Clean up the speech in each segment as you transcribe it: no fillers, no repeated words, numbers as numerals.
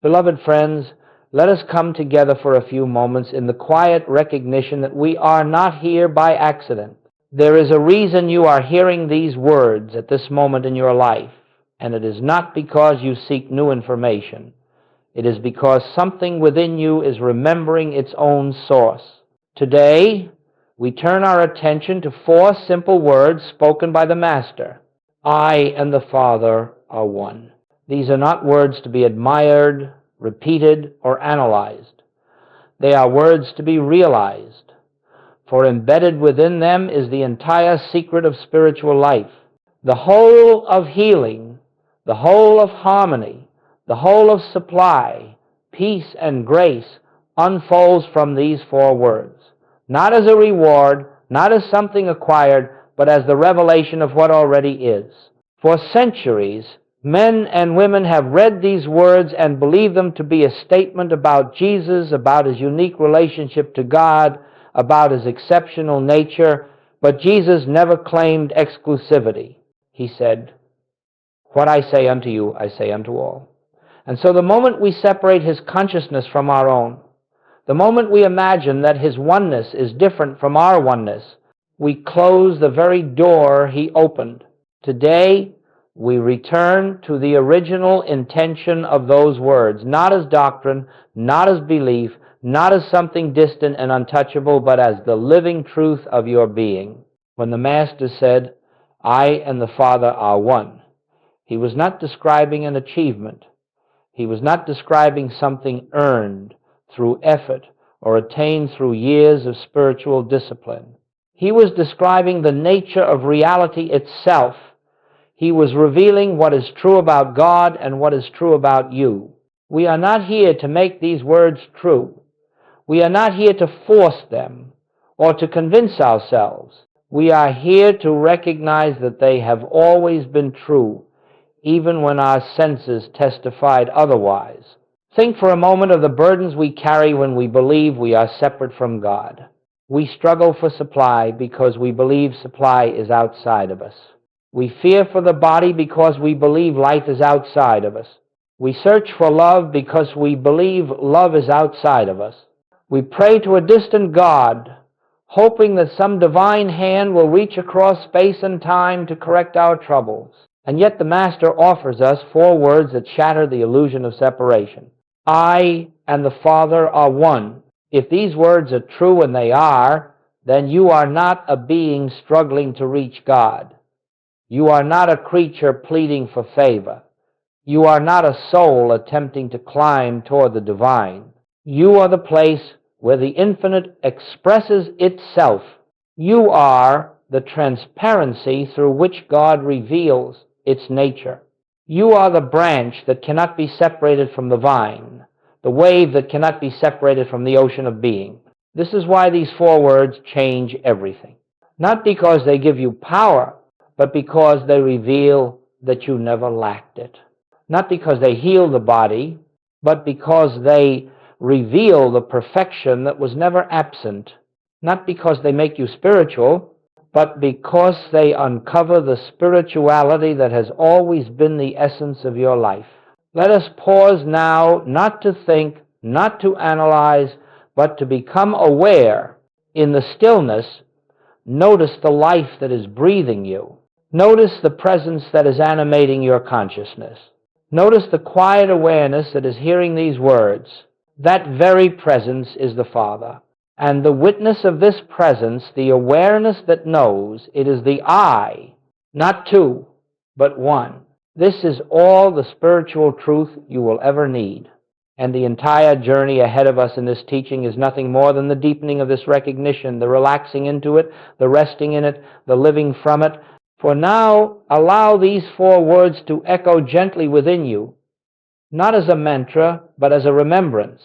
Beloved friends, let us come together for a few moments in the quiet recognition that we are not here by accident. There is a reason you are hearing these words at this moment in your life, and it is not because you seek new information. It is because something within you is remembering its own source. Today, we turn our attention to four simple words spoken by the Master. I and the Father are one. These are not words to be admired, repeated, or analyzed. They are words to be realized, for embedded within them is the entire secret of spiritual life. The whole of healing, the whole of harmony, the whole of supply, peace, and grace unfolds from these four words, not as a reward, not as something acquired, but as the revelation of what already is. For centuries, men and women have read these words and believed them to be a statement about Jesus, about his unique relationship to God, about his exceptional nature, but Jesus never claimed exclusivity. He said, "What I say unto you, I say unto all." And so the moment we separate his consciousness from our own, the moment we imagine that his oneness is different from our oneness, we close the very door he opened. Today, we return to the original intention of those words, not as doctrine, not as belief, not as something distant and untouchable, but as the living truth of your being. When the Master said, "I and the Father are one," he was not describing an achievement. He was not describing something earned through effort or attained through years of spiritual discipline. He was describing the nature of reality itself. He was revealing what is true about God and what is true about you. We are not here to make these words true. We are not here to force them or to convince ourselves. We are here to recognize that they have always been true, even when our senses testified otherwise. Think for a moment of the burdens we carry when we believe we are separate from God. We struggle for supply because we believe supply is outside of us. We fear for the body because we believe life is outside of us. We search for love because we believe love is outside of us. We pray to a distant God, hoping that some divine hand will reach across space and time to correct our troubles. And yet the Master offers us four words that shatter the illusion of separation. I and the Father are one. If these words are true, and they are, then you are not a being struggling to reach God. You are not a creature pleading for favor. You are not a soul attempting to climb toward the divine. You are the place where the infinite expresses itself. You are the transparency through which God reveals its nature. You are the branch that cannot be separated from the vine, the wave that cannot be separated from the ocean of being. This is why these four words change everything. Not because they give you power, but because they reveal that you never lacked it. Not because they heal the body, but because they reveal the perfection that was never absent. Not because they make you spiritual, but because they uncover the spirituality that has always been the essence of your life. Let us pause now, not to think, not to analyze, but to become aware. In the stillness, notice the life that is breathing you. Notice the presence that is animating your consciousness. Notice the quiet awareness that is hearing these words. That very presence is the Father. And the witness of this presence, the awareness that knows, it is the I, not two, but one. This is all the spiritual truth you will ever need. And the entire journey ahead of us in this teaching is nothing more than the deepening of this recognition, the relaxing into it, the resting in it, the living from it. For now, allow these four words to echo gently within you, not as a mantra, but as a remembrance.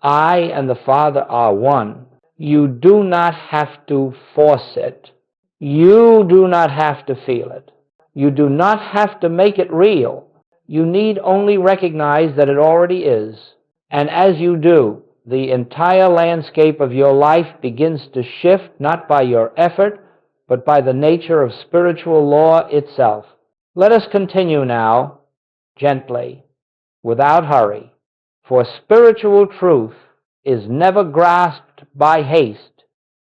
I and the Father are one. You do not have to force it. You do not have to feel it. You do not have to make it real. You need only recognize that it already is. And as you do, the entire landscape of your life begins to shift, not by your effort, but by the nature of spiritual law itself. Let us continue now, gently, without hurry, For spiritual truth is never grasped by haste.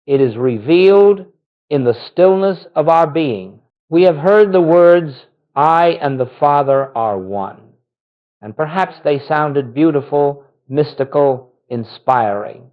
It is revealed in the stillness of our being. We have heard the words, "I and the Father are one." And perhaps they sounded beautiful, mystical, inspiring.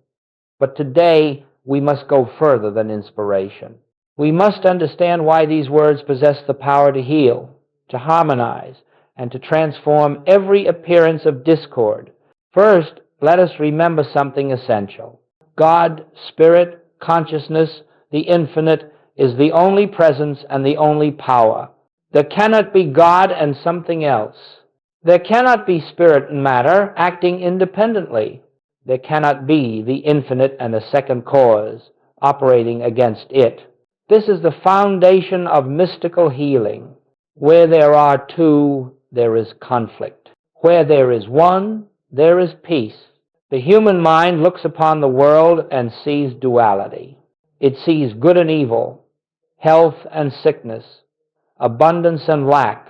But today we must go further than inspiration. We must understand why these words possess the power to heal, to harmonize, and to transform every appearance of discord. First, let us remember something essential. God, Spirit, Consciousness, the Infinite, is the only presence and the only power. There cannot be God and something else. There cannot be spirit and matter acting independently. There cannot be the infinite and a second cause operating against it. This is the foundation of mystical healing. Where there are two, there is conflict. Where there is one, there is peace. The human mind looks upon the world and sees duality. It sees good and evil, health and sickness, abundance and lack,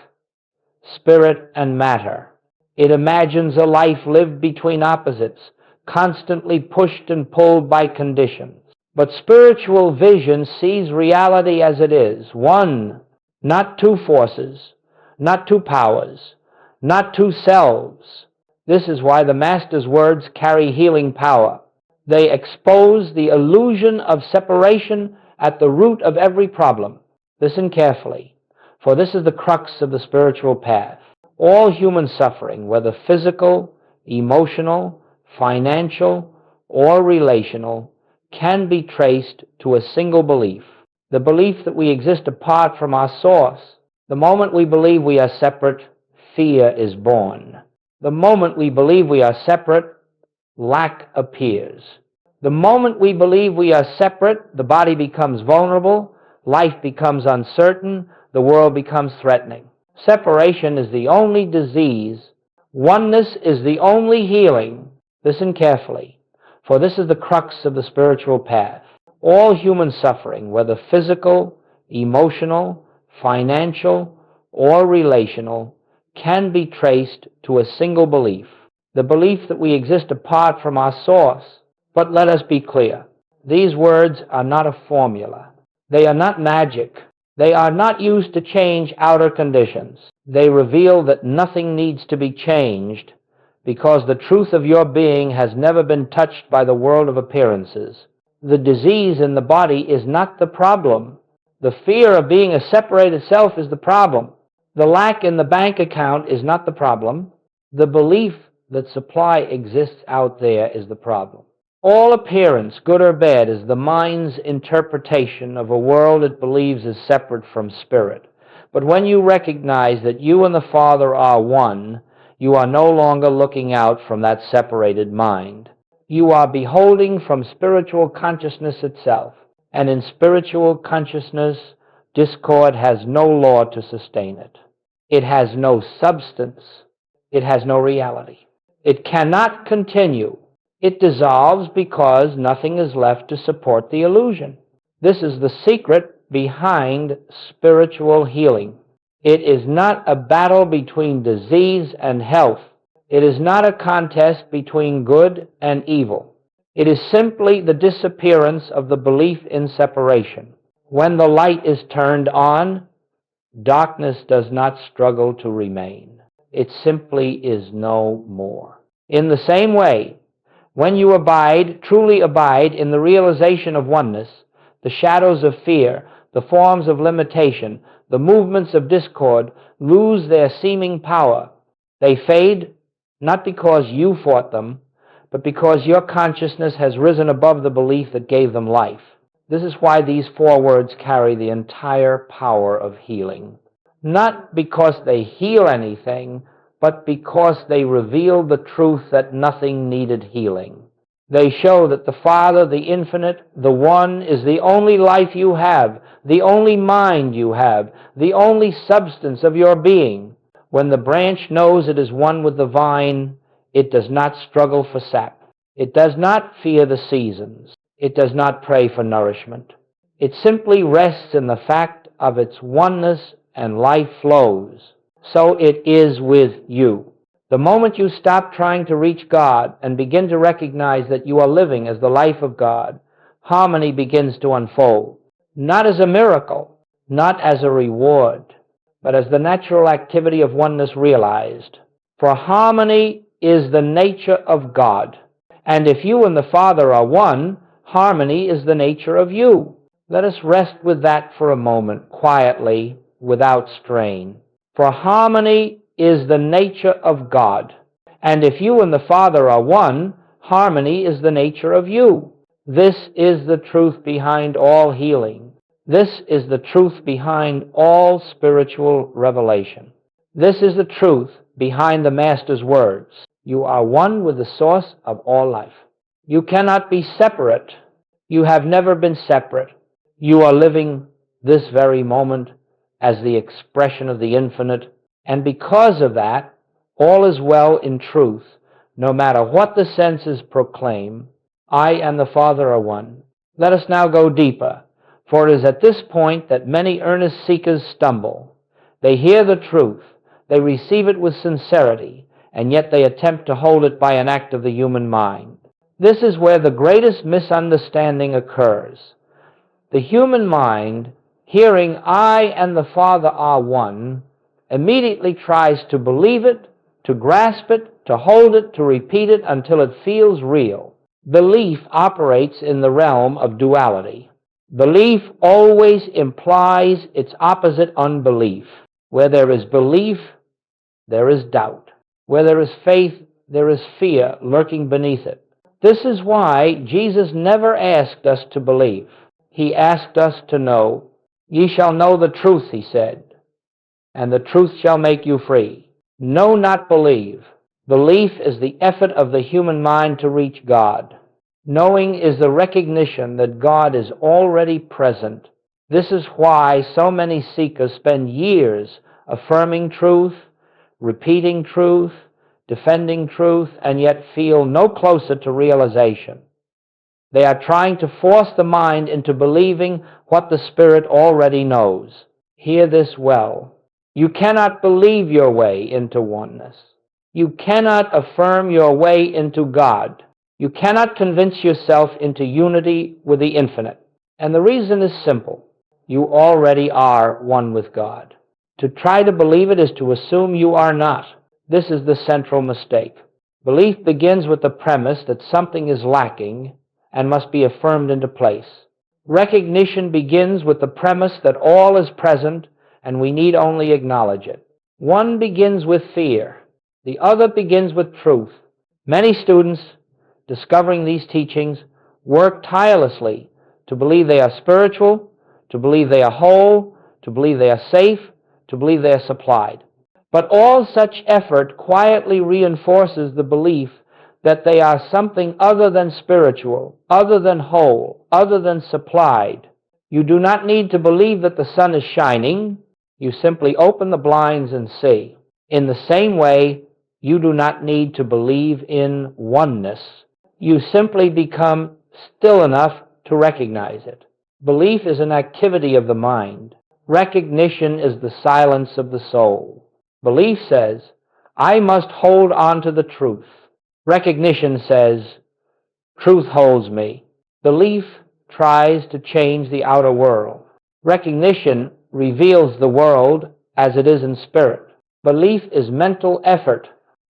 spirit and matter. It imagines a life lived between opposites, constantly pushed and pulled by conditions. But spiritual vision sees reality as it is, one, not two forces, not two powers, not two selves. This is why the Master's words carry healing power. They expose the illusion of separation at the root of every problem. Listen carefully, for this is the crux of the spiritual path. All human suffering, whether physical, emotional, financial, or relational, can be traced to a single belief, the belief that we exist apart from our source. The moment we believe we are separate, fear is born. The moment we believe we are separate, lack appears. The moment we believe we are separate, the body becomes vulnerable, life becomes uncertain, the world becomes threatening. Separation is the only disease. Oneness is the only healing. Listen carefully, for this is the crux of the spiritual path. All human suffering, whether physical, emotional, financial, or relational, can be traced to a single belief, the belief that we exist apart from our source. But let us be clear. These words are not a formula. They are not magic. They are not used to change outer conditions. They reveal that nothing needs to be changed because the truth of your being has never been touched by the world of appearances. The disease in the body is not the problem. The fear of being a separated self is the problem. The lack in the bank account is not the problem. The belief that supply exists out there is the problem. All appearance, good or bad, is the mind's interpretation of a world it believes is separate from spirit. But when you recognize that you and the Father are one, you are no longer looking out from that separated mind. You are beholding from spiritual consciousness itself. And in spiritual consciousness, discord has no law to sustain it. It has no substance. It has no reality. It cannot continue. It dissolves because nothing is left to support the illusion. This is the secret behind spiritual healing. It is not a battle between disease and health. It is not a contest between good and evil. It is simply the disappearance of the belief in separation. When the light is turned on, darkness does not struggle to remain. It simply is no more. In the same way, when you truly abide in the realization of oneness, the shadows of fear, the forms of limitation, the movements of discord lose their seeming power. They fade not because you fought them, but because your consciousness has risen above the belief that gave them life. This is why these four words carry the entire power of healing. Not because they heal anything, but because they reveal the truth that nothing needed healing. They show that the Father, the Infinite, the One, is the only life you have, the only mind you have, the only substance of your being. When the branch knows it is one with the vine, it does not struggle for sap. It does not fear the seasons. It does not pray for nourishment. It simply rests in the fact of its oneness, and life flows. So it is with you. The moment you stop trying to reach God and begin to recognize that you are living as the life of God, harmony begins to unfold. Not as a miracle, not as a reward, but as the natural activity of oneness realized. For harmony is the nature of God. And if you and the Father are one, harmony is the nature of you. Let us rest with that for a moment, quietly, without strain. For harmony is the nature of God. And if you and the Father are one, harmony is the nature of you. This is the truth behind all healing. This is the truth behind all spiritual revelation. This is the truth behind the Master's words. You are one with the source of all life. You cannot be separate. You have never been separate. You are living this very moment as the expression of the infinite, and because of that, all is well in truth, no matter what the senses proclaim. I and the Father are one. Let us now go deeper, for it is at this point that many earnest seekers stumble. They hear the truth, they receive it with sincerity, and yet they attempt to hold it by an act of the human mind. This is where the greatest misunderstanding occurs. The human mind, hearing I and the Father are one, immediately tries to believe it, to grasp it, to hold it, to repeat it until it feels real. Belief operates in the realm of duality. Belief always implies its opposite, unbelief. Where there is belief, there is doubt. Where there is faith, there is fear lurking beneath it. This is why Jesus never asked us to believe. He asked us to know. Ye shall know the truth, he said, and the truth shall make you free. Know, not believe. Belief is the effort of the human mind to reach God. Knowing is the recognition that God is already present. This is why so many seekers spend years affirming truth, repeating truth, defending truth, and yet feel no closer to realization. They are trying to force the mind into believing what the Spirit already knows. Hear this well. You cannot believe your way into oneness. You cannot affirm your way into God. You cannot convince yourself into unity with the infinite. And the reason is simple. You already are one with God. To try to believe it is to assume you are not. This is the central mistake. Belief begins with the premise that something is lacking and must be affirmed into place. Recognition begins with the premise that all is present and we need only acknowledge it. One begins with fear. The other begins with truth. Many students, discovering these teachings, work tirelessly to believe they are spiritual, to believe they are whole, to believe they are safe, to believe they are supplied. But all such effort quietly reinforces the belief that they are something other than spiritual, other than whole, other than supplied. You do not need to believe that the sun is shining. You simply open the blinds and see. In the same way, you do not need to believe in oneness. You simply become still enough to recognize it. Belief is an activity of the mind. Recognition is the silence of the soul. Belief says, I must hold on to the truth. Recognition says, truth holds me. Belief tries to change the outer world. Recognition reveals the world as it is in spirit. Belief is mental effort.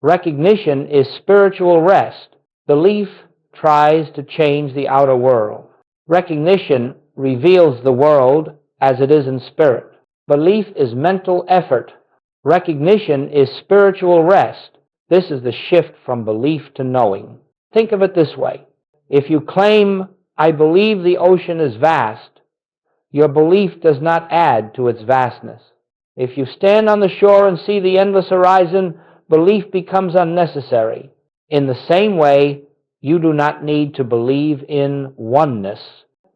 Recognition is spiritual rest. Belief tries to change the outer world. Recognition reveals the world as it is in spirit. Belief is mental effort. Recognition is spiritual rest. This is the shift from belief to knowing. Think of it this way. If you claim, I believe the ocean is vast, your belief does not add to its vastness. If you stand on the shore and see the endless horizon, belief becomes unnecessary. In the same way, you do not need to believe in oneness.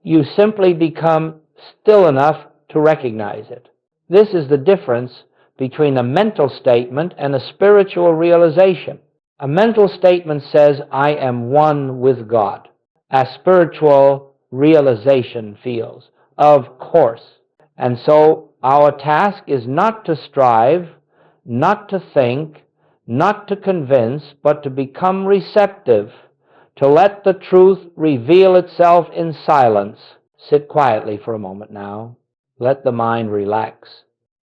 You simply become still enough to recognize it. This is the difference between a mental statement and a spiritual realization. A mental statement says, I am one with God. A spiritual realization feels, of course. And so our task is not to strive, not to think, not to convince, but to become receptive, to let the truth reveal itself in silence. Sit quietly for a moment now. Let the mind relax.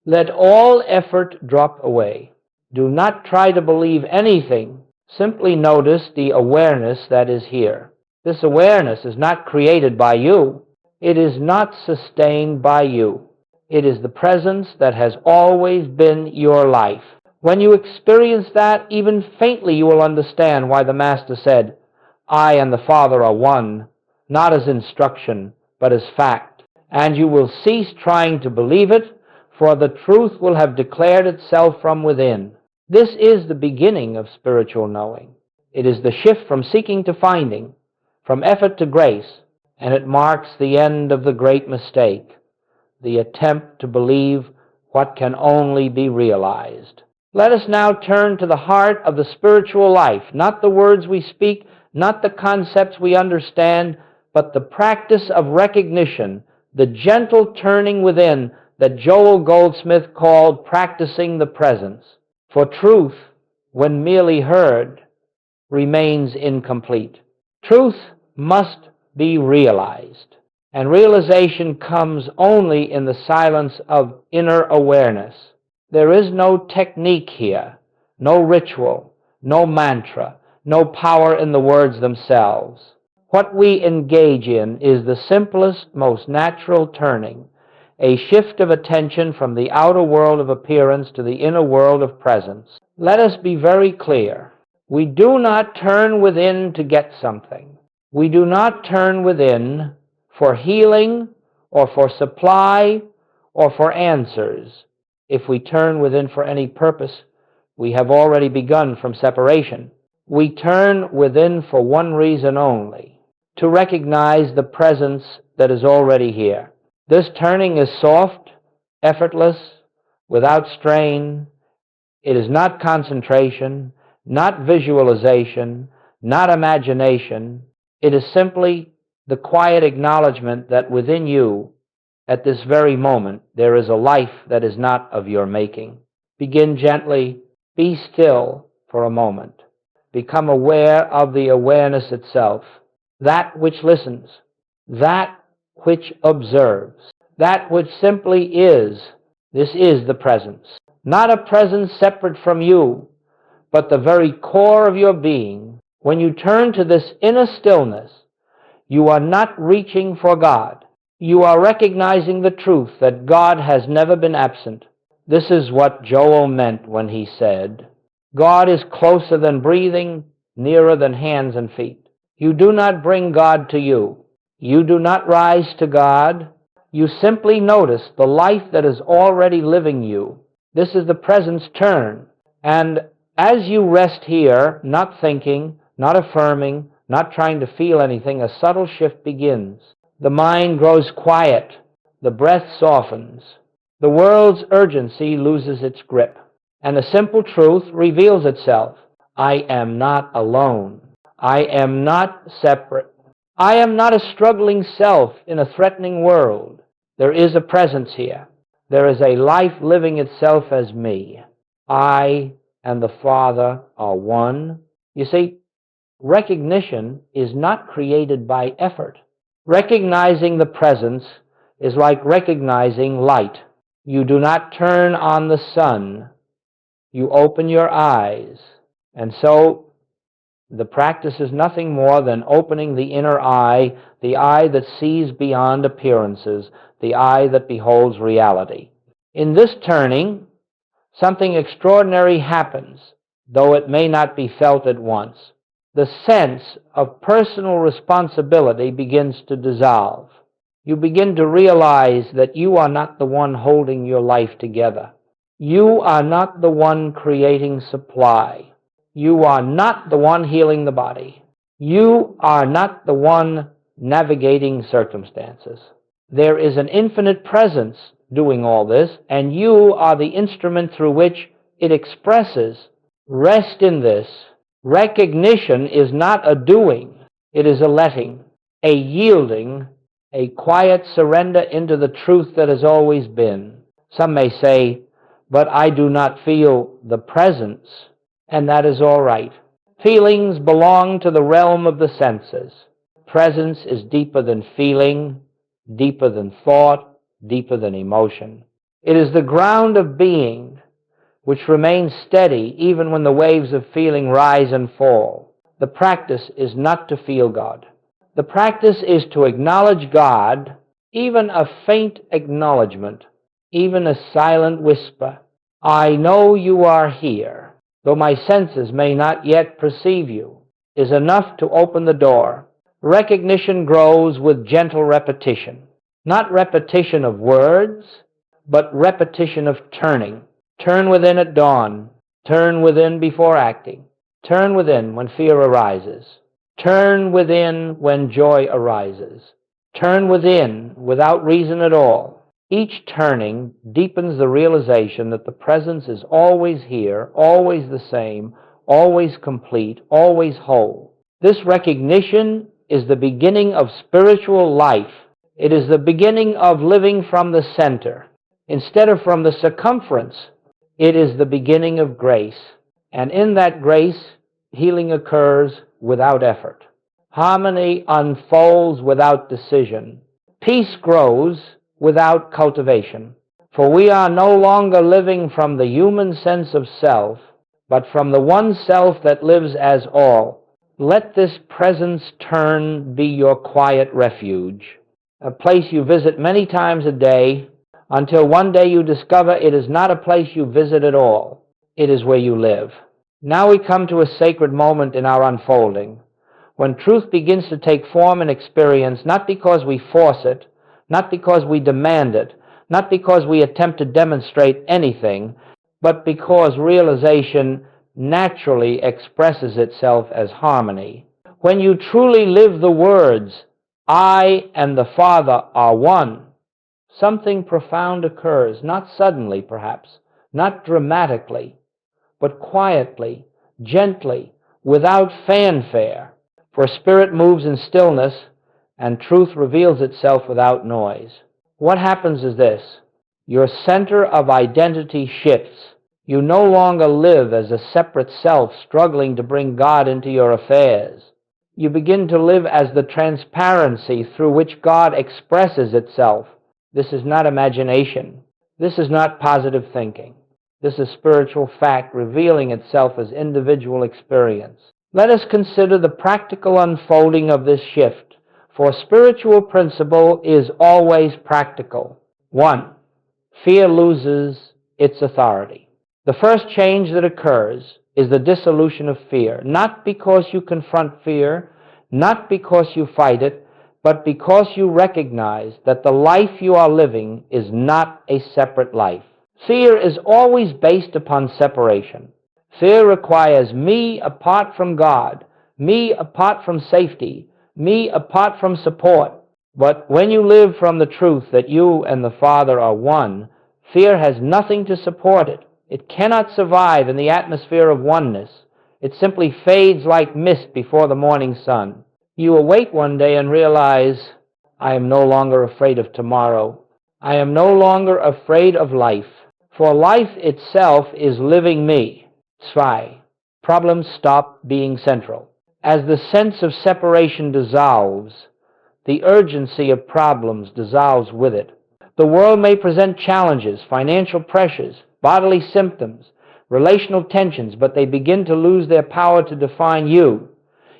Let all effort drop away. Do not try to believe anything. Simply notice the awareness that is here. This awareness is not created by you. It is not sustained by you. It is the presence that has always been your life. When you experience that, even faintly, you will understand why the Master said, I and the Father are one, not as instruction, but as fact. And you will cease trying to believe it, for the truth will have declared itself from within. This is the beginning of spiritual knowing. It is the shift from seeking to finding, from effort to grace, and it marks the end of the great mistake, the attempt to believe what can only be realized. Let us now turn to the heart of the spiritual life, not the words we speak, not the concepts we understand, but the practice of recognition, the gentle turning within that Joel Goldsmith called practicing the presence. For truth, when merely heard, remains incomplete. Truth must be realized, and realization comes only in the silence of inner awareness. There is no technique here, no ritual, no mantra, no power in the words themselves. What we engage in is the simplest, most natural turning, a shift of attention from the outer world of appearance to the inner world of presence. Let us be very clear. We do not turn within to get something. We do not turn within for healing or for supply or for answers. If we turn within for any purpose, we have already begun from separation. We turn within for one reason only, to recognize the presence that is already here. This turning is soft, effortless, without strain. It is not concentration, not visualization, not imagination. It is simply the quiet acknowledgement that within you, at this very moment, there is a life that is not of your making. Begin gently. Be still for a moment. Become aware of the awareness itself, that which listens, that which observes, that which simply is. This is the presence. Not a presence separate from you, but the very core of your being. When you turn to this inner stillness, you are not reaching for God. You are recognizing the truth that God has never been absent. This is what Joel meant when he said, God is closer than breathing, nearer than hands and feet. You do not bring God to you. You do not rise to God. You simply notice the life that is already living you. This is the presence turn. And as you rest here, not thinking, not affirming, not trying to feel anything, a subtle shift begins. The mind grows quiet. The breath softens. The world's urgency loses its grip. And the simple truth reveals itself. I am not alone. I am not separate. I am not a struggling self in a threatening world. There is a presence here. There is a life living itself as me. I and the Father are one. You see, recognition is not created by effort. Recognizing the presence is like recognizing light. You do not turn on the sun. You open your eyes. And so the practice is nothing more than opening the inner eye, the eye that sees beyond appearances, the eye that beholds reality. In this turning, something extraordinary happens, though it may not be felt at once. The sense of personal responsibility begins to dissolve. You begin to realize that you are not the one holding your life together. You are not the one creating supply. You are not the one healing the body. You are not the one navigating circumstances. There is an infinite presence doing all this, and you are the instrument through which it expresses. Rest in this. Recognition is not a doing. It is a letting, a yielding, a quiet surrender into the truth that has always been. Some may say, but I do not feel the presence. and that is all right. Feelings belong to the realm of the senses. Presence is deeper than feeling, deeper than thought, deeper than emotion. It is the ground of being which remains steady even when the waves of feeling rise and fall. The practice is not to feel God. The practice is to acknowledge God, even a faint acknowledgement, even a silent whisper. I know you are here, though my senses may not yet perceive you, is enough to open the door. Recognition grows with gentle repetition. Not repetition of words, but repetition of turning. Turn within at dawn. Turn within before acting. Turn within when fear arises. Turn within when joy arises. Turn within without reason at all. Each turning deepens the realization that the presence is always here, always the same, always complete, always whole. This recognition is the beginning of spiritual life. It is the beginning of living from the center instead of from the circumference. It is the beginning of grace, and in that grace, healing occurs without effort. Harmony unfolds without decision. Peace grows without cultivation. For we are no longer living from the human sense of self, but from the one self that lives as all. Let this presence turn be your quiet refuge, a place you visit many times a day, until one day you discover it is not a place you visit at all. It is where you live. Now we come to a sacred moment in our unfolding, when truth begins to take form and experience, not because we force it, not because we demand it, not because we attempt to demonstrate anything, but because realization naturally expresses itself as harmony. When you truly live the words, I and the Father are one, something profound occurs, not suddenly perhaps, not dramatically, but quietly, gently, without fanfare. For spirit moves in stillness, and truth reveals itself without noise. What happens is this: your center of identity shifts. You no longer live as a separate self struggling to bring God into your affairs. You begin to live as the transparency through which God expresses itself. This is not imagination. This is not positive thinking. This is spiritual fact revealing itself as individual experience. Let us consider the practical unfolding of this shift, for spiritual principle is always practical. 1. Fear loses its authority. The first change that occurs is the dissolution of fear, not because you confront fear, not because you fight it, but because you recognize that the life you are living is not a separate life. Fear is always based upon separation. Fear requires me apart from God, me apart from safety, me apart from support. But when you live from the truth that you and the Father are one, fear has nothing to support it. It cannot survive in the atmosphere of oneness. It simply fades like mist before the morning sun. You awake one day and realize, I am no longer afraid of tomorrow. I am no longer afraid of life. For life itself is living me. 2. Problems stop being central. As the sense of separation dissolves, the urgency of problems dissolves with it. The world may present challenges, financial pressures, bodily symptoms, relational tensions, but they begin to lose their power to define you.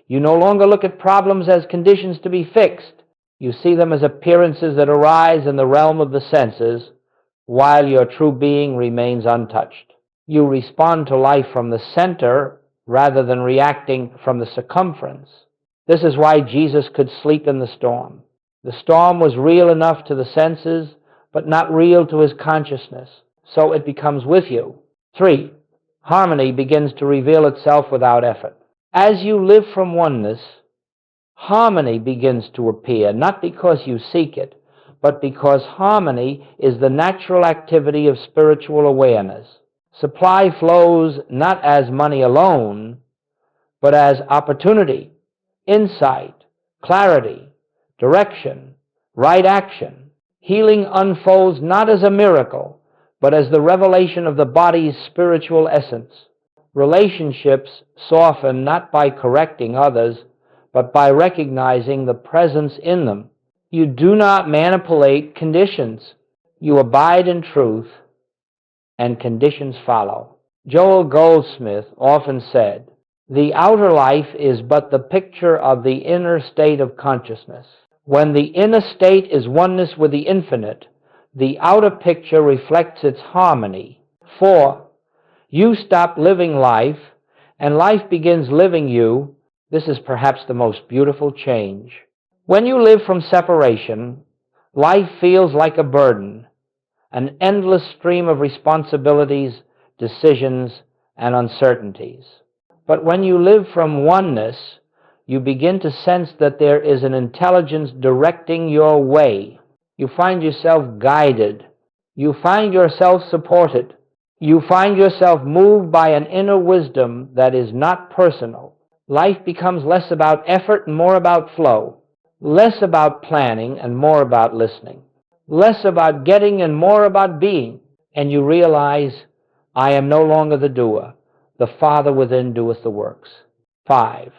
You no longer look at problems as conditions to be fixed. You see them as appearances that arise in the realm of the senses, while your true being remains untouched. You respond to life from the center rather than reacting from the circumference. This is why Jesus could sleep in the storm. The storm was real enough to the senses, but not real to his consciousness, so it becomes with you. 3. Harmony begins to reveal itself without effort. As you live from oneness, harmony begins to appear, not because you seek it, but because harmony is the natural activity of spiritual awareness. Supply flows not as money alone, but as opportunity, insight, clarity, direction, right action. Healing unfolds not as a miracle, but as the revelation of the body's spiritual essence. Relationships soften not by correcting others, but by recognizing the presence in them. You do not manipulate conditions. You abide in truth, and conditions follow. Joel Goldsmith often said, "The outer life is but the picture of the inner state of consciousness. When the inner state is oneness with the infinite, the outer picture reflects its harmony. For you stop living life, and life begins living you. This is perhaps the most beautiful change. When you live from separation, life feels like a burden, an endless stream of responsibilities, decisions, and uncertainties. But when you live from oneness, you begin to sense that there is an intelligence directing your way. You find yourself guided. You find yourself supported. You find yourself moved by an inner wisdom that is not personal. Life becomes less about effort and more about flow, less about planning and more about listening, less about getting and more about being. And you realize, I am no longer the doer. The Father within doeth the works." 5.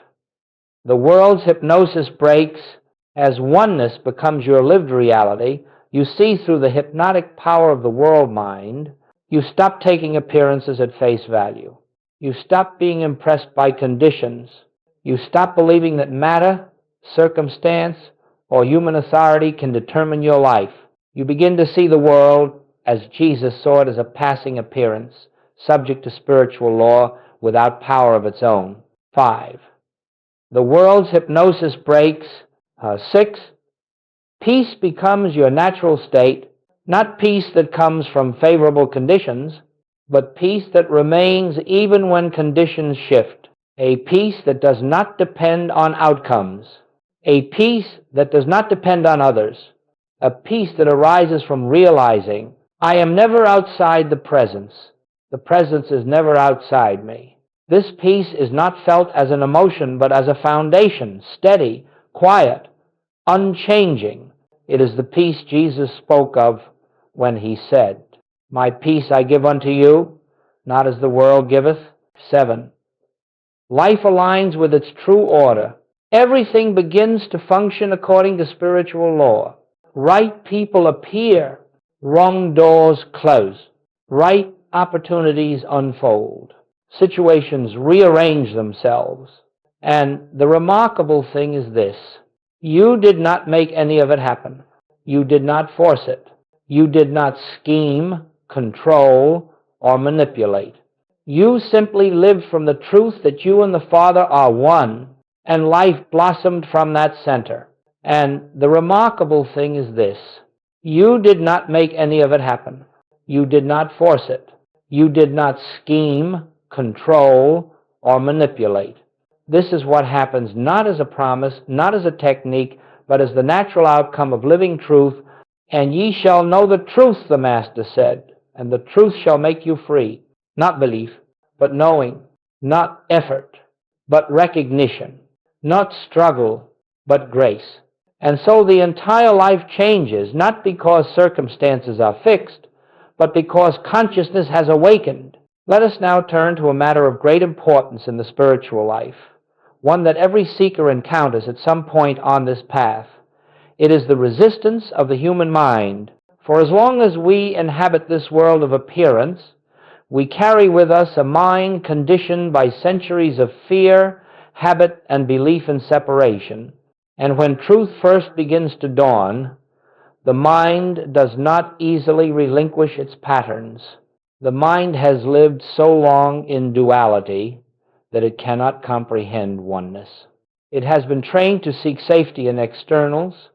The world's hypnosis breaks as oneness becomes your lived reality. You see through the hypnotic power of the world mind. You stop taking appearances at face value. You stop being impressed by conditions. You stop believing that matter, circumstance, or human authority can determine your life. You begin to see the world as Jesus saw it, as a passing appearance, subject to spiritual law without power of its own. 5. The world's hypnosis breaks. 6. Peace becomes your natural state, not peace that comes from favorable conditions, but peace that remains even when conditions shift. A peace that does not depend on outcomes. A peace that does not depend on others. A peace that arises from realizing, I am never outside the presence. The presence is never outside me. This peace is not felt as an emotion, but as a foundation, steady, quiet, unchanging. It is the peace Jesus spoke of when he said, My peace I give unto you, not as the world giveth. 7. Life aligns with its true order. Everything begins to function according to spiritual law. Right people appear, wrong doors close. Right opportunities unfold. Situations rearrange themselves. And the remarkable thing is this: you did not make any of it happen. You did not force it. You did not scheme, control, or manipulate. You simply lived from the truth that you and the Father are one, and life blossomed from that center. And the remarkable thing is this: you did not make any of it happen. You did not force it. You did not scheme, control, or manipulate. This is what happens not as a promise, not as a technique, but as the natural outcome of living truth. And ye shall know the truth, the Master said, and the truth shall make you free. Not belief, but knowing. Not effort, but recognition. Not struggle, but grace. And so the entire life changes, not because circumstances are fixed, but because consciousness has awakened. Let us now turn to a matter of great importance in the spiritual life, one that every seeker encounters at some point on this path. It is the resistance of the human mind. For as long as we inhabit this world of appearance, we carry with us a mind conditioned by centuries of fear, habit, and belief in separation. And when truth first begins to dawn, the mind does not easily relinquish its patterns. The mind has lived so long in duality that it cannot comprehend oneness. It has been trained to seek safety in externals,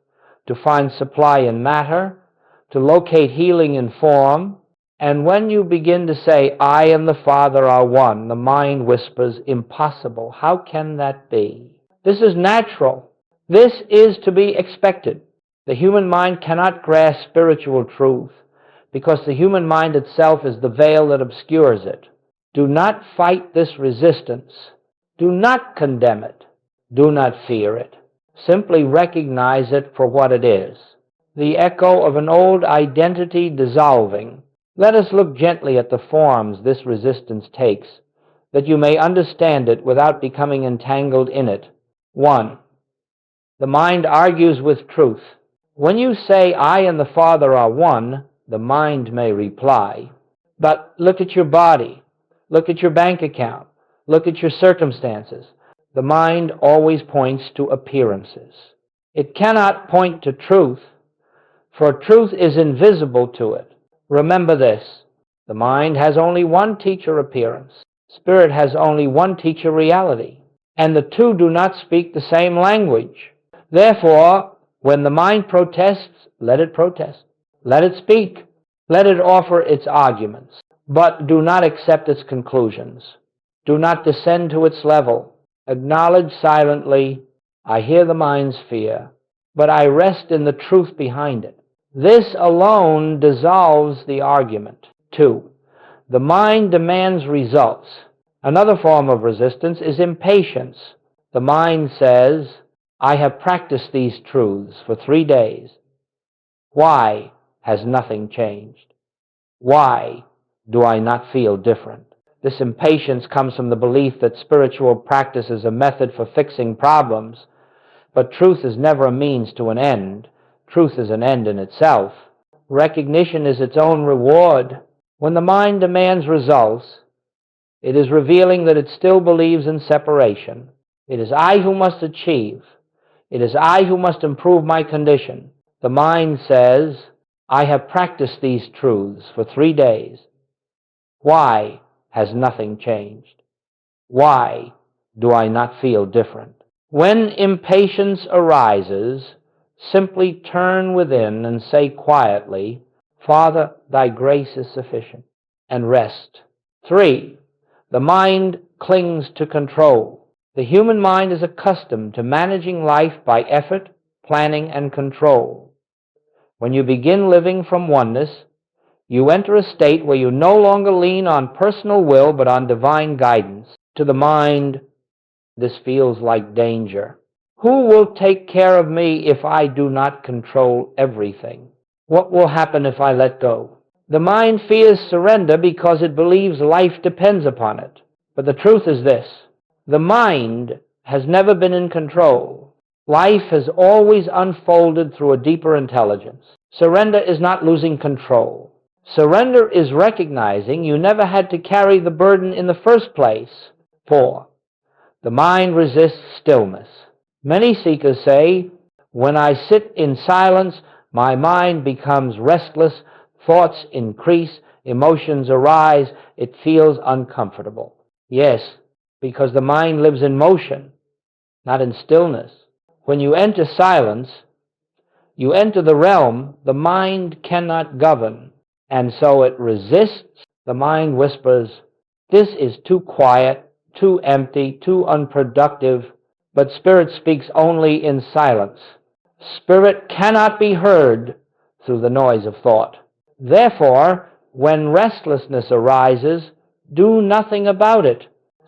to find supply in matter, to locate healing in form. And when you begin to say, I and the Father are one, the mind whispers, impossible. How can that be? This is natural. This is to be expected. The human mind cannot grasp spiritual truth because the human mind itself is the veil that obscures it. Do not fight this resistance. Do not condemn it. Do not fear it. Simply recognize it for what it is, the echo of an old identity dissolving. Let us look gently at the forms this resistance takes, that you may understand it without becoming entangled in it. 1. The mind argues with truth. When you say, I and the Father are one, the mind may reply, but look at your body, look at your bank account, look at your circumstances. The mind always points to appearances. It cannot point to truth, for truth is invisible to it. Remember this, the mind has only one teacher appearance. Spirit has only one teacher reality, and the two do not speak the same language. Therefore, when the mind protests, let it protest. Let it speak. Let it offer its arguments. But do not accept its conclusions. Do not descend to its level. Acknowledge silently, I hear the mind's fear, but I rest in the truth behind it. This alone dissolves the argument. 2. The mind demands results. Another form of resistance is impatience. The mind says, I have practiced these truths for 3 days. Why has nothing changed? Why do I not feel different? This impatience comes from the belief that spiritual practice is a method for fixing problems, but truth is never a means to an end. Truth is an end in itself. Recognition is its own reward. When the mind demands results, it is revealing that it still believes in separation. It is I who must achieve. It is I who must improve my condition. The mind says, I have practiced these truths for 3 days. Why has nothing changed? Why do I not feel different? When impatience arises, simply turn within and say quietly, Father, thy grace is sufficient, and rest. 3. The mind clings to control. The human mind is accustomed to managing life by effort, planning, and control. When you begin living from oneness, you enter a state where you no longer lean on personal will but on divine guidance. To the mind, this feels like danger. Who will take care of me if I do not control everything? What will happen if I let go? The mind fears surrender because it believes life depends upon it. But the truth is this, the mind has never been in control. Life has always unfolded through a deeper intelligence. Surrender is not losing control. Surrender is recognizing you never had to carry the burden in the first place. 4. The mind resists stillness. Many seekers say, when I sit in silence, my mind becomes restless, thoughts increase, emotions arise, it feels uncomfortable. Yes, because the mind lives in motion, not in stillness. When you enter silence, you enter the realm the mind cannot govern, and so it resists. The mind whispers, this is too quiet, too empty, too unproductive, but Spirit speaks only in silence. Spirit cannot be heard through the noise of thought. Therefore, when restlessness arises, do nothing about it.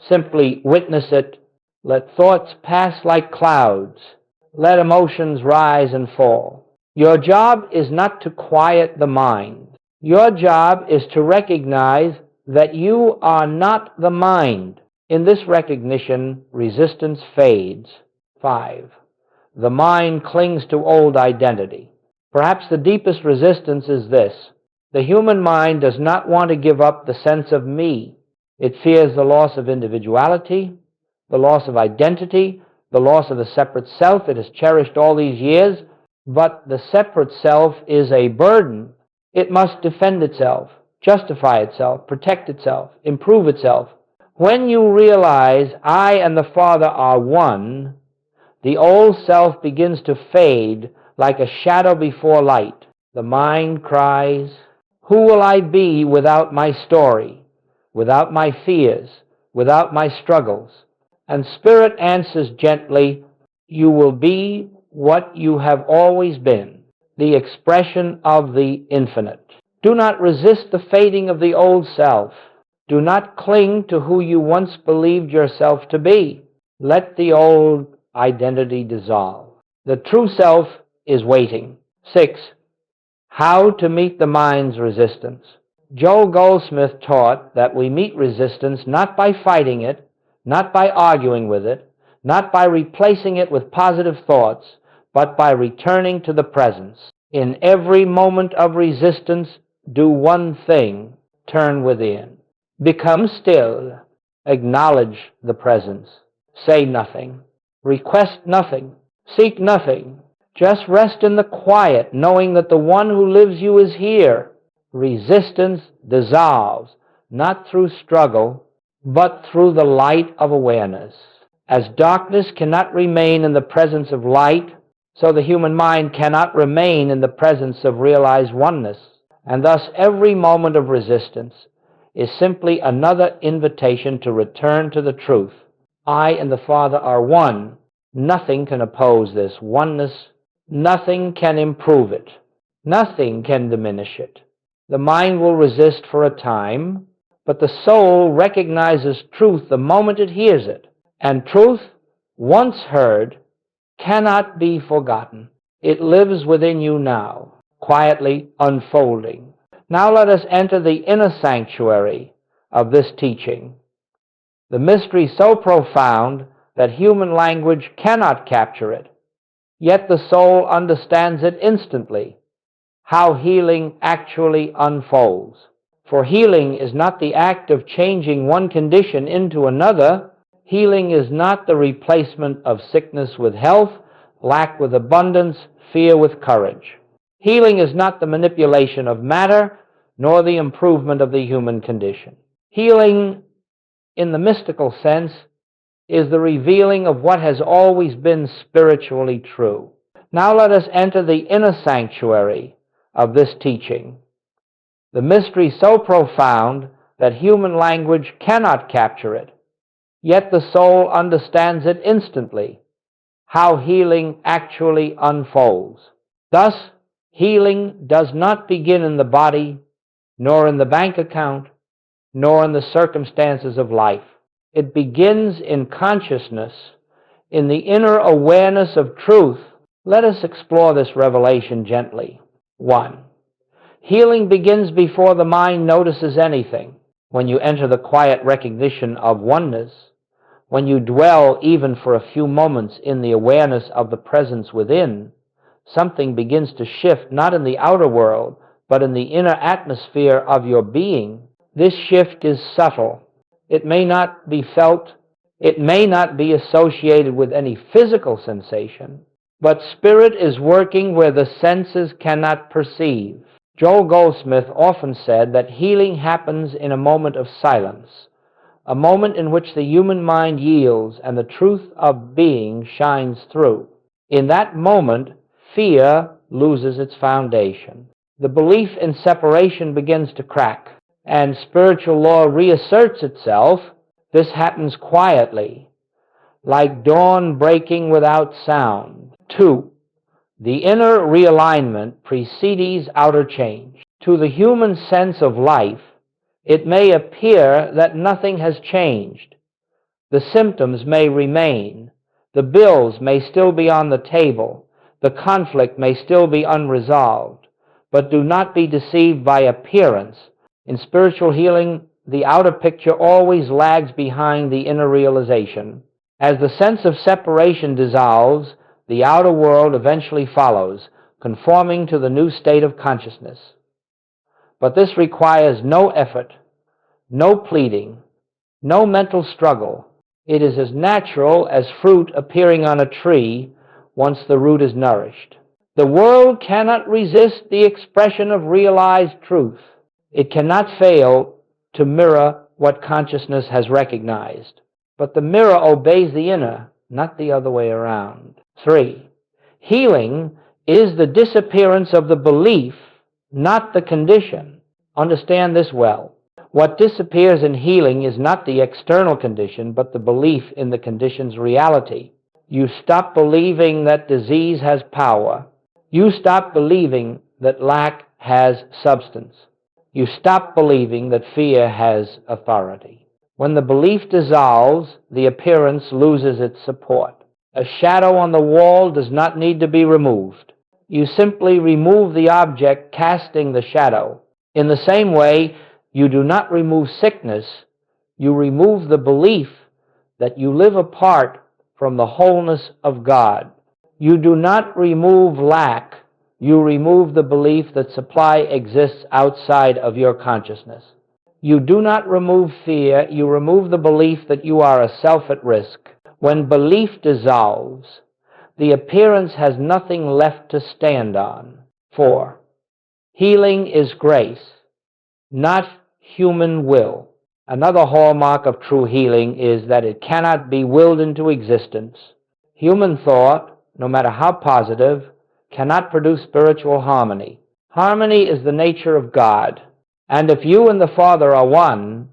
Simply witness it. Let thoughts pass like clouds. Let emotions rise and fall. Your job is not to quiet the mind. Your job is to recognize that you are not the mind. In this recognition, resistance fades. 5. The mind clings to old identity. Perhaps the deepest resistance is this. The human mind does not want to give up the sense of me. It fears the loss of individuality, the loss of identity, the loss of the separate self it has cherished all these years. But the separate self is a burden. It must defend itself, justify itself, protect itself, improve itself. When you realize I and the Father are one, the old self begins to fade like a shadow before light. The mind cries, who will I be without my story, without my fears, without my struggles? And Spirit answers gently, you will be what you have always been, the expression of the infinite. Do not resist the fading of the old self. Do not cling to who you once believed yourself to be. Let the old identity dissolve. The true self is waiting. 6. How to meet the mind's resistance. Joel Goldsmith taught that we meet resistance not by fighting it, not by arguing with it, not by replacing it with positive thoughts, but by returning to the presence. In every moment of resistance, do one thing: turn within. Become still. Acknowledge the presence. Say nothing. Request nothing. Seek nothing. Just rest in the quiet, knowing that the one who lives you is here. Resistance dissolves, not through struggle, but through the light of awareness. As darkness cannot remain in the presence of light, so the human mind cannot remain in the presence of realized oneness. And thus every moment of resistance is simply another invitation to return to the truth. I and the Father are one. Nothing can oppose this oneness. Nothing can improve it. Nothing can diminish it. The mind will resist for a time, but the soul recognizes truth the moment it hears it. And truth, once heard, cannot be forgotten. It lives within you now, quietly unfolding. Now let us enter the inner sanctuary of this teaching. The mystery so profound that human language cannot capture it, yet the soul understands it instantly. How healing actually unfolds. For healing is not the act of changing one condition into another. Healing is not the replacement of sickness with health, lack with abundance, fear with courage. Healing is not the manipulation of matter, nor the improvement of the human condition. Healing, in the mystical sense, is the revealing of what has always been spiritually true. Now let us enter the inner sanctuary of this teaching. The mystery so profound that human language cannot capture it, yet the soul understands it instantly. How healing actually unfolds. Thus, healing does not begin in the body, nor in the bank account, nor in the circumstances of life. It begins in consciousness, in the inner awareness of truth. Let us explore this revelation gently. 1. Healing begins before the mind notices anything. When you enter the quiet recognition of oneness, when you dwell even for a few moments in the awareness of the presence within, something begins to shift not in the outer world, but in the inner atmosphere of your being. This shift is subtle. It may not be felt. It may not be associated with any physical sensation, but spirit is working where the senses cannot perceive. Joel Goldsmith often said that healing happens in a moment of silence, a moment in which the human mind yields and the truth of being shines through. In that moment, fear loses its foundation. The belief in separation begins to crack, and spiritual law reasserts itself. This happens quietly, like dawn breaking without sound. 2. The inner realignment precedes outer change. To the human sense of life, it may appear that nothing has changed. The symptoms may remain. The bills may still be on the table. The conflict may still be unresolved. But do not be deceived by appearance. In spiritual healing, the outer picture always lags behind the inner realization. As the sense of separation dissolves, the outer world eventually follows, conforming to the new state of consciousness. But this requires no effort, no pleading, no mental struggle. It is as natural as fruit appearing on a tree once the root is nourished. The world cannot resist the expression of realized truth. It cannot fail to mirror what consciousness has recognized. But the mirror obeys the inner, not the other way around. 3. Healing is the disappearance of the belief, not the condition. Understand this well. What disappears in healing is not the external condition, but the belief in the condition's reality. You stop believing that disease has power. You stop believing that lack has substance. You stop believing that fear has authority. When the belief dissolves, the appearance loses its support. A shadow on the wall does not need to be removed. You simply remove the object casting the shadow. In the same way, you do not remove sickness, you remove the belief that you live apart from the wholeness of God. You do not remove lack, you remove the belief that supply exists outside of your consciousness. You do not remove fear, you remove the belief that you are a self at risk. When belief dissolves, the appearance has nothing left to stand on. 4. Healing is grace, not human will. Another hallmark of true healing is that it cannot be willed into existence. Human thought, no matter how positive, cannot produce spiritual harmony. Harmony is the nature of God, and if you and the Father are one,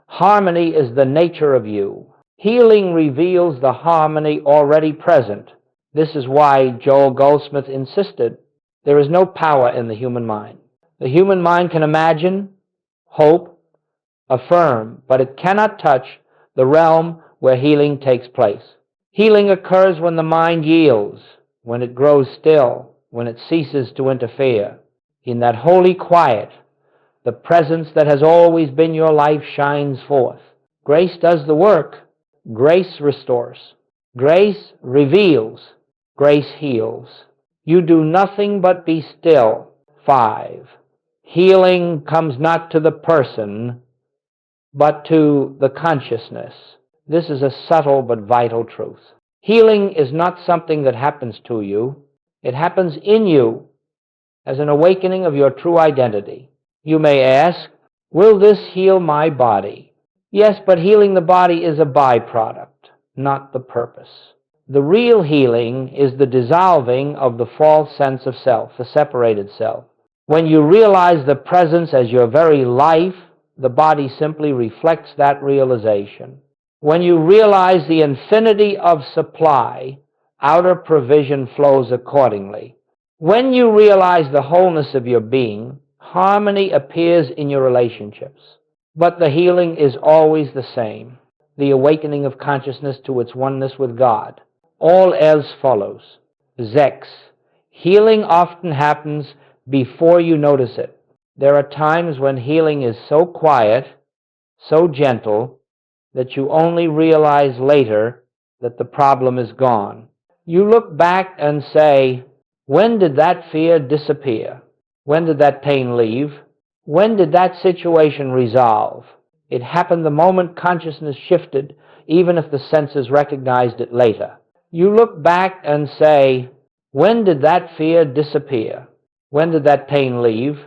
harmony is the nature of you. Healing reveals the harmony already present. This is why Joel Goldsmith insisted there is no power in the human mind. The human mind can imagine, hope, affirm, but it cannot touch the realm where healing takes place. Healing occurs when the mind yields, when it grows still, when it ceases to interfere. In that holy quiet, the presence that has always been your life shines forth. Grace does the work. Grace restores. Grace reveals. Grace heals. You do nothing but be still. 5. Healing comes not to the person, but to the consciousness. This is a subtle but vital truth. Healing is not something that happens to you. It happens in you as an awakening of your true identity. You may ask, will this heal my body? Yes, but healing the body is a byproduct, not the purpose. The real healing is the dissolving of the false sense of self, the separated self. When you realize the presence as your very life, the body simply reflects that realization. When you realize the infinity of supply, outer provision flows accordingly. When you realize the wholeness of your being, harmony appears in your relationships. But the healing is always the same, the awakening of consciousness to its oneness with God. All else follows. Zex. Healing often happens before you notice it. There are times when healing is so quiet, so gentle, that you only realize later that the problem is gone. You look back and say, when did that fear disappear? When did that pain leave? When did that situation resolve? It happened the moment consciousness shifted, even if the senses recognized it later. You look back and say, when did that fear disappear? When did that pain leave?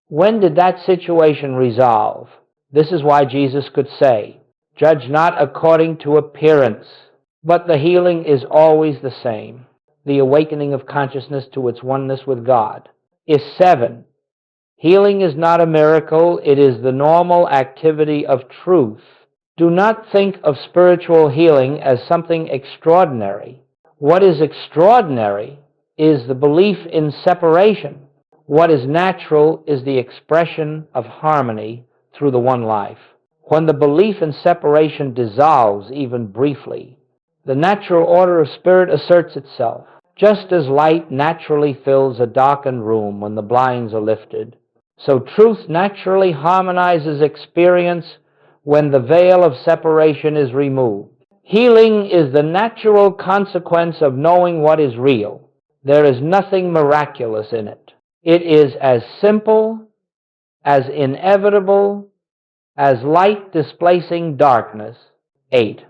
When did that situation resolve? This is why Jesus could say, judge not according to appearance, but the healing is always the same. The awakening of consciousness to its oneness with God is 7. Healing is not a miracle, it is the normal activity of truth. Do not think of spiritual healing as something extraordinary. What is extraordinary is the belief in separation. What is natural is the expression of harmony through the one life. When the belief in separation dissolves, even briefly, the natural order of spirit asserts itself. Just as light naturally fills a darkened room when the blinds are lifted, so truth naturally harmonizes experience when the veil of separation is removed. Healing is the natural consequence of knowing what is real. There is nothing miraculous in it. It is as simple, as inevitable, as light displacing darkness. 8.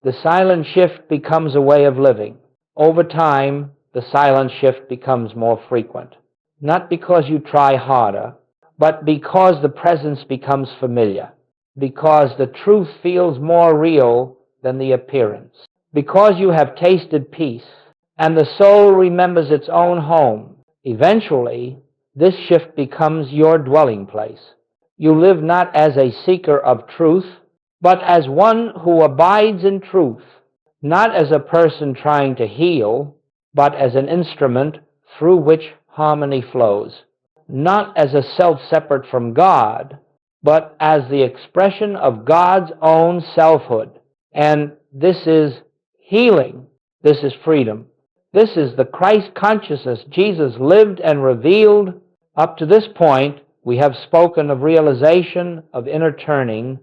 The silent shift becomes a way of living. Over time, the silent shift becomes more frequent. Not because you try harder, but because the presence becomes familiar. Because the truth feels more real than the appearance. Because you have tasted peace, and the soul remembers its own home. Eventually, this shift becomes your dwelling place. You live not as a seeker of truth, but as one who abides in truth, not as a person trying to heal, but as an instrument through which harmony flows, not as a self separate from God, but as the expression of God's own selfhood. And this is healing. This is freedom. This is the Christ consciousness Jesus lived and revealed. Up to this point, We have spoken of realization, of inner turning,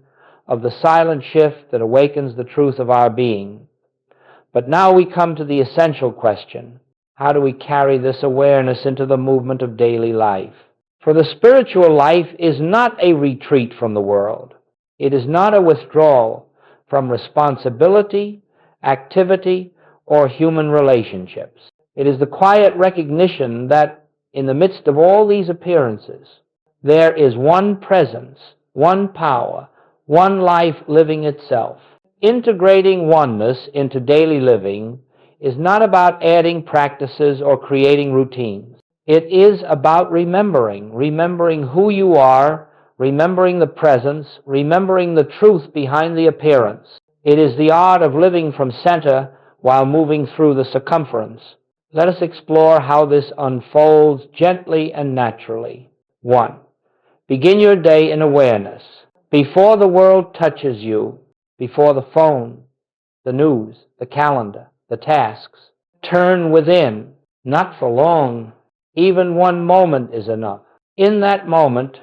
of the silent shift that awakens the truth of our being. But now we come to the essential question: how do we carry this awareness into the movement of daily life? For the spiritual life is not a retreat from the world. It is not a withdrawal from responsibility, activity, or human relationships. It is the quiet recognition that in the midst of all these appearances, there is one presence, one power, one life living itself. Integrating oneness into daily living is not about adding practices or creating routines. It is about remembering who you are, remembering the presence, remembering the truth behind the appearance. It is the art of living from center while moving through the circumference. Let us explore how this unfolds gently and naturally. 1. Begin your day in awareness. Before the world touches you, before the phone, the news, the calendar, the tasks, turn within, not for long. Even 1 moment is enough. In that moment,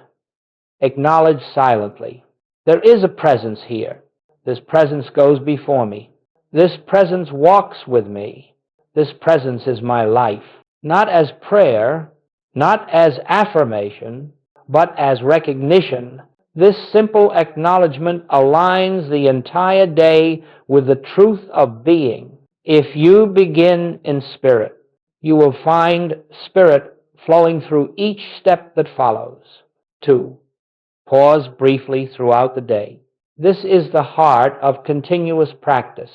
acknowledge silently, there is a presence here. This presence goes before me. This presence walks with me. This presence is my life. Not as prayer, not as affirmation, but as recognition. This simple acknowledgement aligns the entire day with the truth of being. If you begin in spirit, you will find spirit flowing through each step that follows. 2. Pause briefly throughout the day. This is the heart of continuous practice.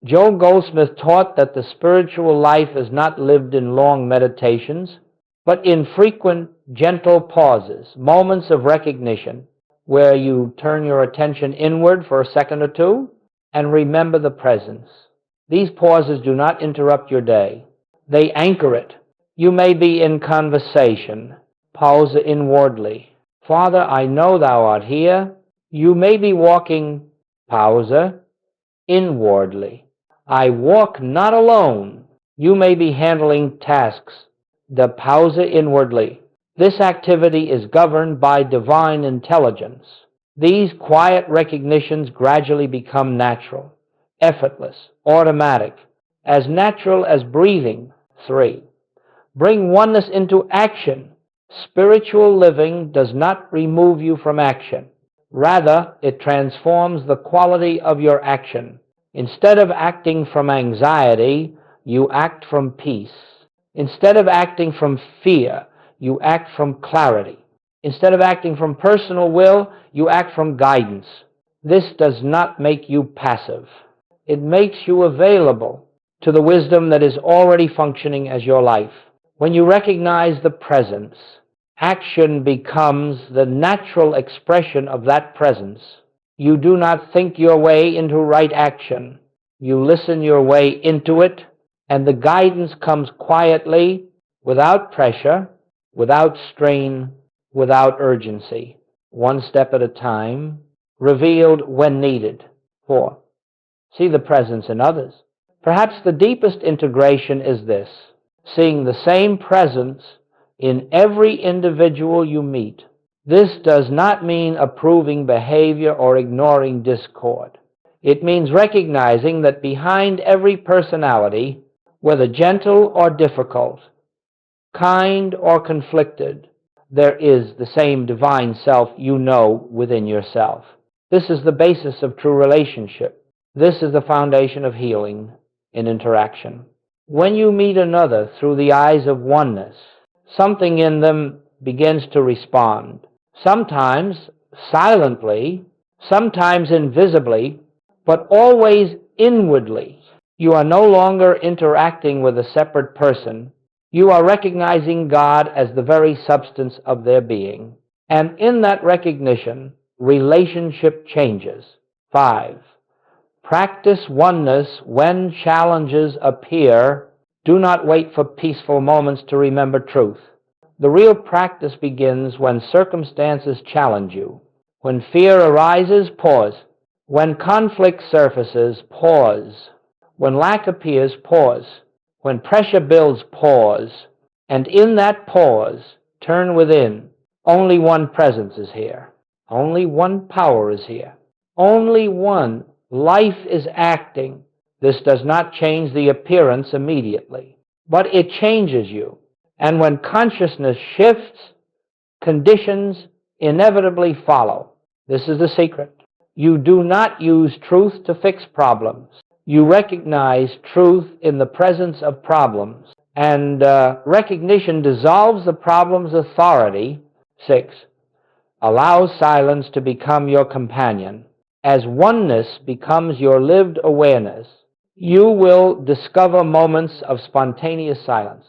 Joel Goldsmith taught that the spiritual life is not lived in long meditations, but in frequent, gentle pauses, moments of recognition, where you turn your attention inward for a second or two and remember the presence. These pauses do not interrupt your day. They anchor it. You may be in conversation. Pause inwardly. Father, I know thou art here. You may be walking, pause, inwardly. I walk not alone. You may be handling tasks, the pause inwardly. This activity is governed by divine intelligence. These quiet recognitions gradually become natural, effortless, automatic, as natural as breathing. 3. Bring oneness into action. Spiritual living does not remove you from action. Rather, it transforms the quality of your action. Instead of acting from anxiety, you act from peace. Instead of acting from fear, you act from clarity. Instead of acting from personal will, you act from guidance. This does not make you passive. It makes you available to the wisdom that is already functioning as your life. When you recognize the presence, action becomes the natural expression of that presence. You do not think your way into right action. You listen your way into it, and the guidance comes quietly, without pressure, without strain, without urgency. 1 step at a time, revealed when needed. 4. See the presence in others. Perhaps the deepest integration is this: seeing the same presence in every individual you meet. This does not mean approving behavior or ignoring discord. It means recognizing that behind every personality, whether gentle or difficult, kind or conflicted, there is the same divine self you know within yourself. This is the basis of true relationship. This is the foundation of healing in interaction. When you meet another through the eyes of oneness, something in them begins to respond. Sometimes silently, sometimes invisibly, but always inwardly. You are no longer interacting with a separate person. You are recognizing God as the very substance of their being. And in that recognition, relationship changes. 5. Practice oneness when challenges appear. Do not wait for peaceful moments to remember truth. The real practice begins when circumstances challenge you. When fear arises, pause. When conflict surfaces, pause. When lack appears, pause. When pressure builds, pause. And in that pause, turn within. Only one presence is here. Only one power is here. Only one life is acting. This does not change the appearance immediately, but it changes you. And when consciousness shifts, conditions inevitably follow. This is the secret. You do not use truth to fix problems. You recognize truth in the presence of problems, and recognition dissolves the problem's authority. 6. Allow silence to become your companion. As oneness becomes your lived awareness, you will discover moments of spontaneous silence.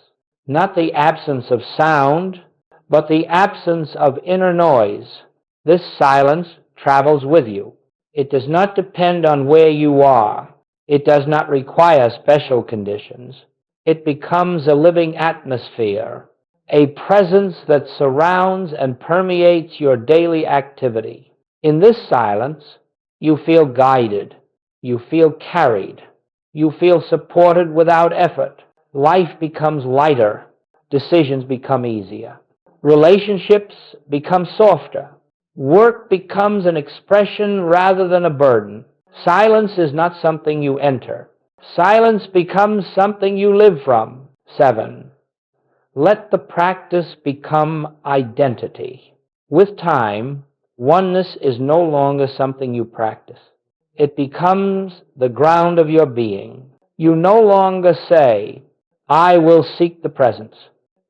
Not the absence of sound, but the absence of inner noise. This silence travels with you. It does not depend on where you are. It does not require special conditions. It becomes a living atmosphere, a presence that surrounds and permeates your daily activity. In this silence, you feel guided. You feel carried. You feel supported without effort. Life becomes lighter. Decisions become easier. Relationships become softer. Work becomes an expression rather than a burden. Silence is not something you enter. Silence becomes something you live from. 7. Let the practice become identity. With time, oneness is no longer something you practice. It becomes the ground of your being. You no longer say, I will seek the presence.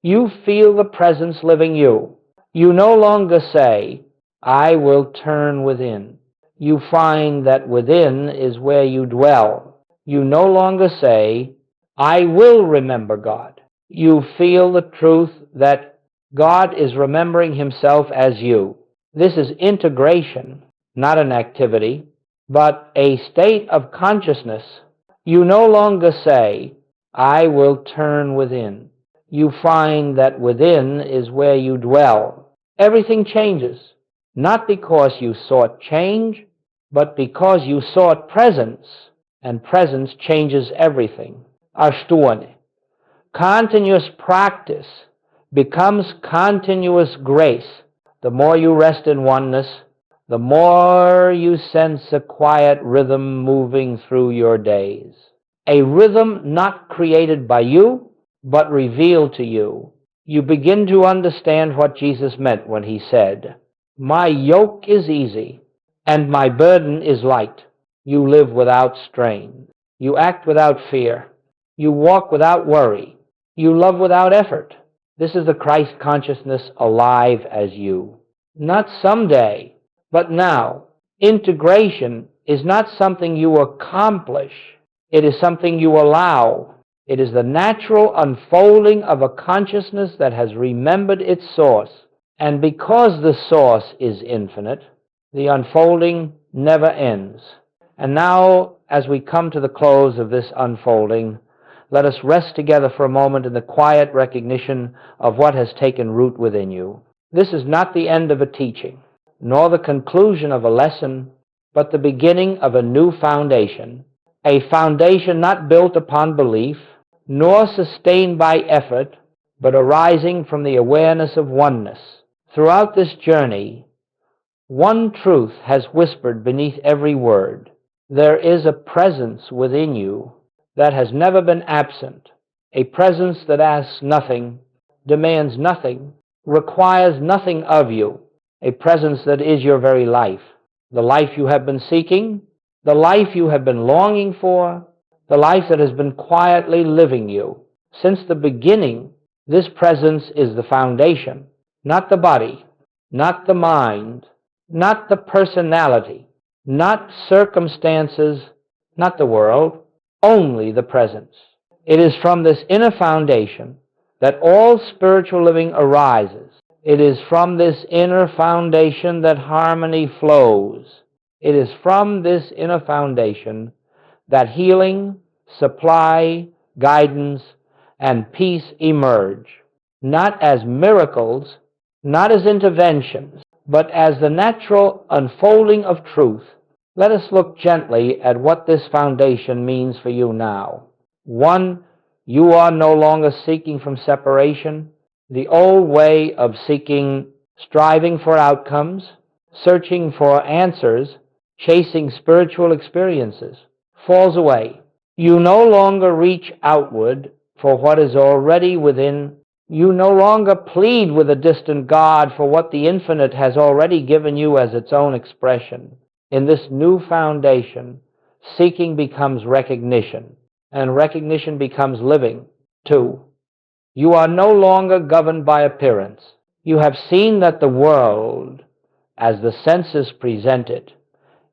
You feel the presence living you. You no longer say, I will turn within. You find that within is where you dwell. You no longer say, I will remember God. You feel the truth that God is remembering himself as you. This is integration, not an activity, but a state of consciousness. You no longer say, I will turn within. You find that within is where you dwell. Everything changes, not because you sought change, but because you sought presence, and presence changes everything. Ashtuane. Continuous practice becomes continuous grace. The more you rest in oneness, the more you sense a quiet rhythm moving through your days. A rhythm not created by you, but revealed to you. You begin to understand what Jesus meant when he said, my yoke is easy, and my burden is light. You live without strain. You act without fear. You walk without worry. You love without effort. This is the Christ consciousness alive as you. Not someday, but now. Integration is not something you accomplish. It is something you allow. It is the natural unfolding of a consciousness that has remembered its source. And because the source is infinite, the unfolding never ends. And now, as we come to the close of this unfolding, let us rest together for a moment in the quiet recognition of what has taken root within you. This is not the end of a teaching, nor the conclusion of a lesson, but the beginning of a new foundation, a foundation not built upon belief, nor sustained by effort, but arising from the awareness of oneness. Throughout this journey, one truth has whispered beneath every word. There is a presence within you that has never been absent, a presence that asks nothing, demands nothing, requires nothing of you, a presence that is your very life, the life you have been seeking, the life you have been longing for, the life that has been quietly living you. Since the beginning, this presence is the foundation, not the body, not the mind, not the personality, not circumstances, not the world, only the presence. It is from this inner foundation that all spiritual living arises. It is from this inner foundation that harmony flows. It is from this inner foundation that healing, supply, guidance, and peace emerge, not as miracles, not as interventions, but as the natural unfolding of truth. Let us look gently at what this foundation means for you now. 1, you are no longer seeking from separation. The old way of seeking striving for outcomes, searching for answers, chasing spiritual experiences, falls away. You no longer reach outward for what is already within. You no longer plead with a distant God for what the infinite has already given you as its own expression. In this new foundation, seeking becomes recognition, and recognition becomes living. 2. You are no longer governed by appearance. You have seen that the world, as the senses present it,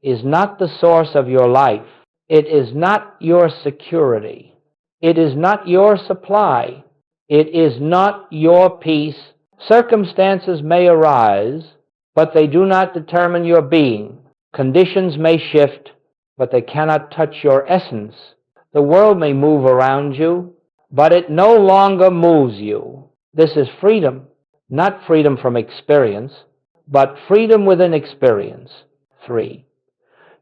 is not the source of your life. It is not your security. It is not your supply. It is not your peace. Circumstances may arise, but they do not determine your being. Conditions may shift, but they cannot touch your essence. The world may move around you, but it no longer moves you. This is freedom, not freedom from experience, but freedom within experience. 3.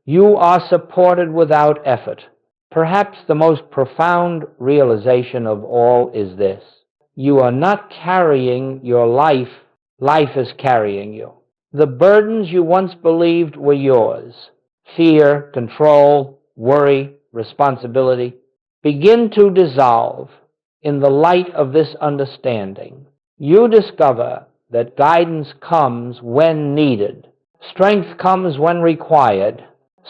You are supported without effort. Perhaps the most profound realization of all is this: you are not carrying your life, life is carrying you. The burdens you once believed were yours, fear, control, worry, responsibility, begin to dissolve. In the light of this understanding, you discover that guidance comes when needed, strength comes when required,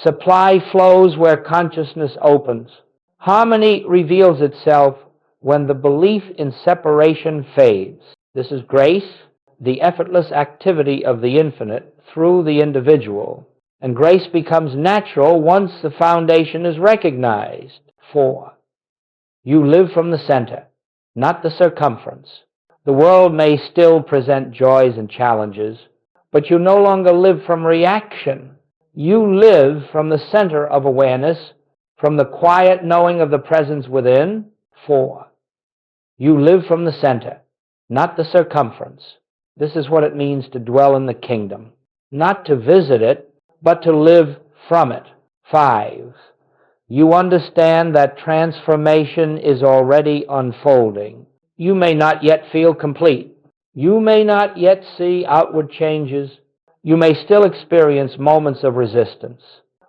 supply flows where consciousness opens, harmony reveals itself when the belief in separation fades. This is grace, the effortless activity of the infinite through the individual, and grace becomes natural once the foundation is recognized. 4. You live from the center, not the circumference. The world may still present joys and challenges, but you no longer live from reaction. You live from the center of awareness, from the quiet knowing of the presence within. 4. You live from the center, not the circumference. This is what it means to dwell in the kingdom, not to visit it, but to live from it. 5. You understand that transformation is already unfolding. You may not yet feel complete. You may not yet see outward changes. You may still experience moments of resistance.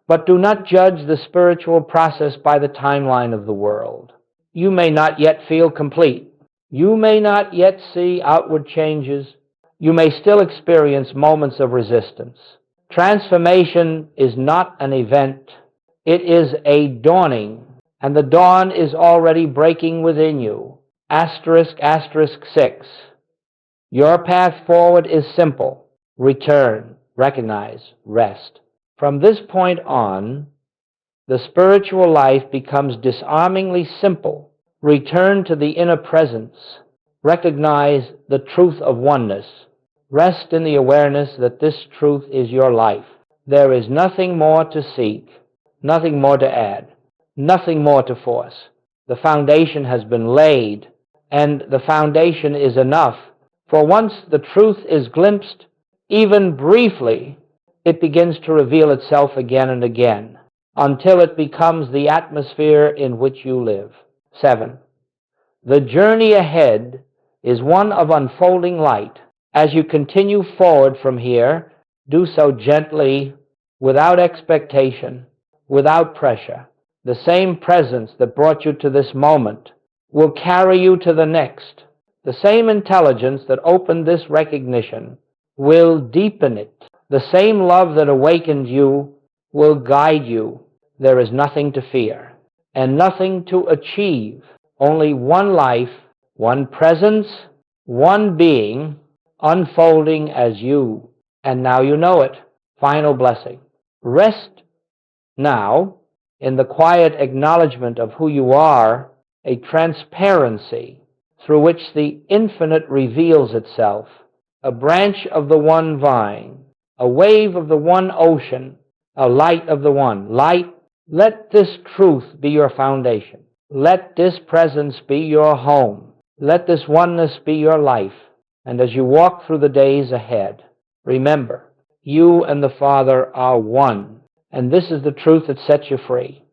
But do not judge the spiritual process by the timeline of the world. You may not yet feel complete. You may not yet see outward changes. You may still experience moments of resistance. Transformation is not an event. It is a dawning, and the dawn is already breaking within you. Asterisk, asterisk 6. Your path forward is simple. Return, recognize, rest. From this point on, the spiritual life becomes disarmingly simple. Return to the inner presence. Recognize the truth of oneness. Rest in the awareness that this truth is your life. There is nothing more to seek, nothing more to add, nothing more to force. The foundation has been laid, and the foundation is enough. For once the truth is glimpsed, even briefly, it begins to reveal itself again and again, until it becomes the atmosphere in which you live. 7. The journey ahead is one of unfolding light. As you continue forward from here, do so gently, without expectation, without pressure. The same presence that brought you to this moment will carry you to the next. The same intelligence that opened this recognition will deepen it. The same love that awakened you will guide you. There is nothing to fear and nothing to achieve. Only one life, one presence, one being unfolding as you. And now you know it. Final blessing. Rest now in the quiet acknowledgement of who you are, a transparency through which the infinite reveals itself, a branch of the one vine, a wave of the one ocean, a light of the one. Light, let this truth be your foundation. Let this presence be your home. Let this oneness be your life. And as you walk through the days ahead, remember, you and the Father are one. And this is the truth that sets you free.